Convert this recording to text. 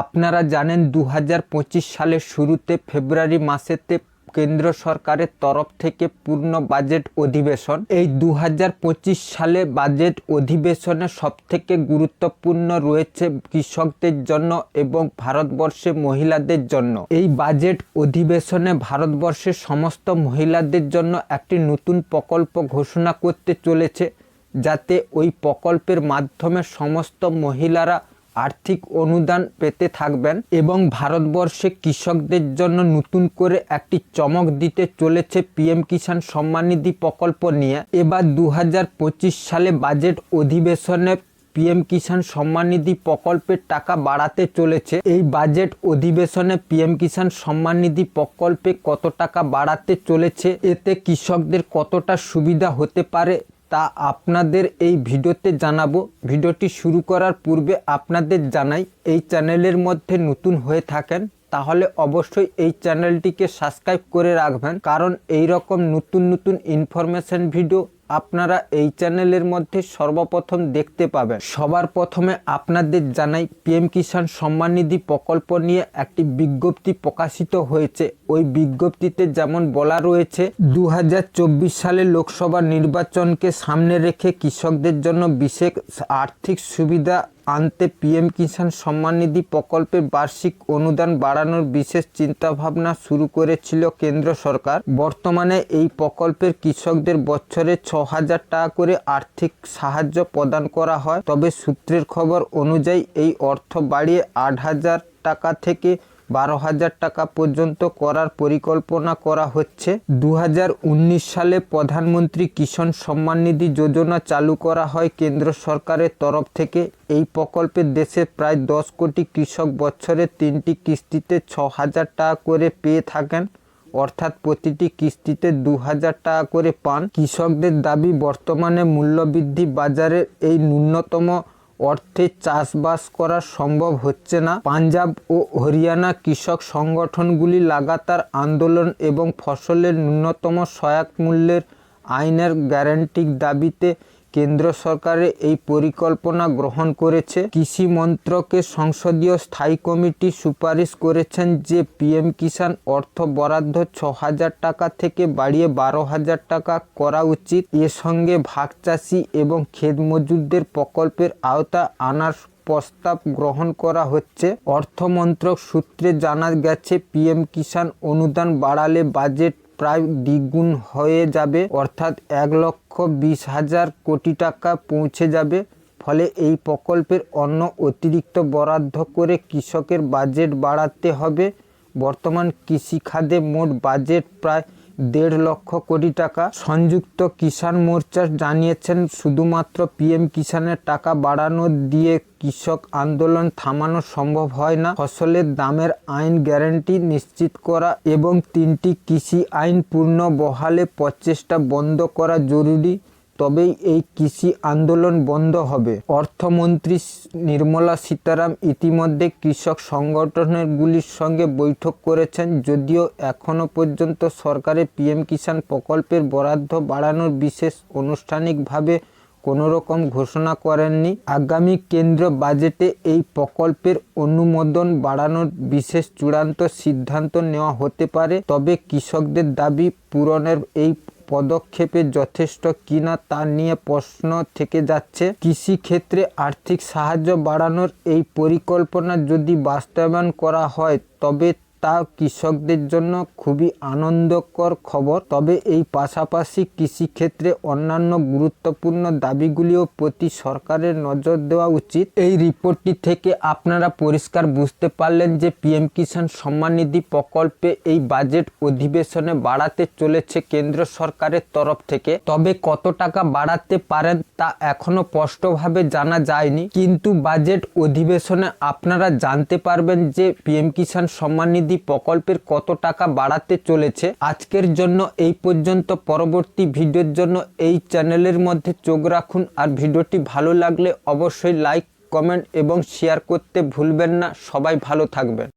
আপনারা জানেন 2025 সালের শুরুতে ফেব্রুয়ারি মাসেতে কেন্দ্র সরকারের তরফ থেকে পূর্ণ বাজেট অধিবেশন। এই 2025 সালে বাজেট অধিবেশনে সবথেকে গুরুত্বপূর্ণ রয়েছে কৃষকদের জন্য এবং ভারতবর্ষে মহিলাদের জন্য। এই বাজেট অধিবেশনে ভারতবর্ষের সমস্ত মহিলাদের জন্য একটি নতুন প্রকল্প ঘোষণা করতে চলেছে, যাতে ওই প্রকল্পের মাধ্যমে সমস্ত মহিলারা আর্থিক অনুদান পেতে থাকবেন এবং ভারতবর্ষে কৃষকদের জন্য নতুন করে একটি চমক দিতে চলেছে পিএম কিষাণ সম্মান নিধি প্রকল্প নিয়ে। এবার 2025 সালে বাজেট অধিবেশনে পিএম কিষাণ সম্মান নিধি প্রকল্পের টাকা বাড়াতে চলেছে। এই বাজেট অধিবেশনে পিএম কিষাণ সম্মান নিধি প্রকল্পে কত টাকা বাড়াতে চলেছে, এতে কৃষকদের কতটা সুবিধা হতে পারে তা আপনাদের এই ভিডিওতে জানাবো। ভিডিওটি শুরু করার পূর্বে আপনাদের জানাই, এই চ্যানেলের মধ্যে নতুন হয়ে থাকেন তাহলে অবশ্যই এই চ্যানেলটিকে সাবস্ক্রাইব করে রাখবেন, কারণ এই রকম নতুন নতুন ইনফরমেশন ভিডিও আপনারা এই চ্যানেলের মধ্যে সর্বপ্রথম দেখতে পাবেন। সবার প্রথমে আপনাদের জানাই, পিএম কিষাণ সম্মান নিধি প্রকল্প নিয়ে একটি বিজ্ঞপ্তি প্রকাশিত হয়েছে। ওই বিজ্ঞপ্তিতে যেমন বলা রয়েছে, 2024 সালে লোকসভা নির্বাচনকে সামনে রেখে কৃষকদের জন্য বিশেষ আর্থিক সুবিধা আনতে পিএম কিষাণ সম্মান নিধি প্রকল্পের বার্ষিক অনুদান বাড়ানোর বিশেষ চিন্তাভাবনা শুরু করেছিল কেন্দ্র সরকার। বর্তমানে এই প্রকল্পের কৃষকদের বছরে 6,000 টাকা করে আর্থিক সাহায্য প্রদান করা হয়। তবে সূত্রের খবর অনুযায়ী এই অর্থ বাড়িয়ে 8,000 টাকা থেকে 12,000 টাকা পর্যন্ত করার পরিকল্পনা করা হচ্ছে। 2019 সালে প্রধানমন্ত্রী কিষাণ সম্মান নিধি যোজনা চালু করা হয় কেন্দ্র সরকারের তরফ থেকে। এই প্রকল্পে দেশের প্রায় 10 কোটি কৃষক বছরে 3টি কিস্তিতে 6,000 টাকা করে পেয়ে থাকেন, অর্থাৎ প্রতিটি কিস্তিতে 2,000 টাকা করে পান। কৃষকদের দাবি, বর্তমানে মূল্যবৃদ্ধি বাজারে এই ন্যূনতম অর্থে চাষবাস করা সম্ভব হচ্ছে না। পাঞ্জাব ও হরিয়ানা কৃষক সংগঠনগুলি লাগাতার আন্দোলন এবং ফসলের ন্যূনতম সহায়ক মূল্যের আইনের গ্যারান্টির দাবিতে কেন্দ্র সরকারের এই পরিকল্পনা গ্রহণ করেছে। কৃষি মন্ত্রকের সংসদীয় স্থায়ী কমিটি সুপারিশ করেছেন যে পিএম কিষাণ অর্থ বরাদ্দ 6,000 টাকা থেকে বাড়িয়ে 12,000 টাকা করা উচিত। এর সঙ্গে ভাগ চাষি এবং ক্ষেত মজুরদের প্রকল্পের আওতা আনার প্রস্তাব গ্রহণ করা হচ্ছে। অর্থমন্ত্রক সূত্রে জানা গেছে, পিএম কিষাণ অনুদান বাড়ালে বাজেট প্রায় দ্বিগুণ হয়ে যাবে, অর্থাৎ 1,20,000 কোটি টাকা পৌঁছে যাবে। ফলে এই প্রকল্পের অন্য অতিরিক্ত বরাদ্দ করে কৃষকের বাজেট বাড়াতে হবে। বর্তমান কৃষিখাতে মোট বাজেট প্রায় 1.5 লক্ষ কোটি টাকা। সংযুক্ত কিষাণ মোর্চা জানিয়েছেন, শুধুমাত্র পিএম কিষাণের টাকা বাড়ানো দিয়ে কৃষক আন্দোলন থামানো সম্ভব হয় না। ফসলের দামের আইন গ্যারান্টি নিশ্চিত করা এবং 3টি কৃষি আইন পূর্ণ বহালে প্রচেষ্টা বন্ধ করা জরুরি, তবেই এই কৃষি আন্দোলন বন্ধ হবে। অর্থমন্ত্রী নির্মলা সীতারামন ইতিমধ্যে কৃষক সংগঠনগুলির সঙ্গে বৈঠক করেছেন, যদিও এখনও পর্যন্ত সরকারের পিএম কিষাণ প্রকল্পের বরাদ্দ বাড়ানোর বিশেষ আনুষ্ঠানিকভাবে কোনো রকম ঘোষণা করেননি। আগামী কেন্দ্র বাজেটে এই প্রকল্পের অনুমোদন বাড়ানোর বিশেষ চূড়ান্ত সিদ্ধান্ত নেওয়া হতে পারে। তবে কৃষকদের দাবি পূরণের এই পদক্ষেপে যথেষ্ট কিনা তা নিয়ে প্রশ্ন থেকে যাচ্ছে। কৃষি ক্ষেত্রে আর্থিক সাহায্য বাড়ানোর এই পরিকল্পনা যদি বাস্তবায়ন করা হয় তবে তা কৃষকদের জন্য খুবই আনন্দকর খবর। তবে এই পাশাপাশি কৃষিক্ষেত্রে অন্যান্য গুরুত্বপূর্ণ দাবিগুলিও প্রতি সরকারের নজর দেওয়া উচিত। এই রিপোর্টটি থেকে আপনারা পরিষ্কার বুঝতে পারলেন যে পিএম কিষাণ সম্মান নিধি প্রকল্পে এই বাজেট অধিবেশনে বাড়াতে চলেছে কেন্দ্র সরকারের তরফ থেকে। তবে কত টাকা বাড়াতে পারেন তা এখনো স্পষ্টভাবে জানা যায়নি, কিন্তু বাজেট অধিবেশনে আপনারা জানতে পারবেন যে পিএম কিষাণ সম্মান নিধি প্রকল্পের কত টাকা বাড়াতে চলেছে। আজকের জন্য এই পর্যন্ত। পরবর্তী ভিডিওর জন্য এই চ্যানেলের মধ্যে চোখ রাখুন। আর ভিডিওটি ভালো লাগলে অবশ্যই লাইক, কমেন্ট এবং শেয়ার করতে ভুলবেন না। সবাই ভালো থাকবেন।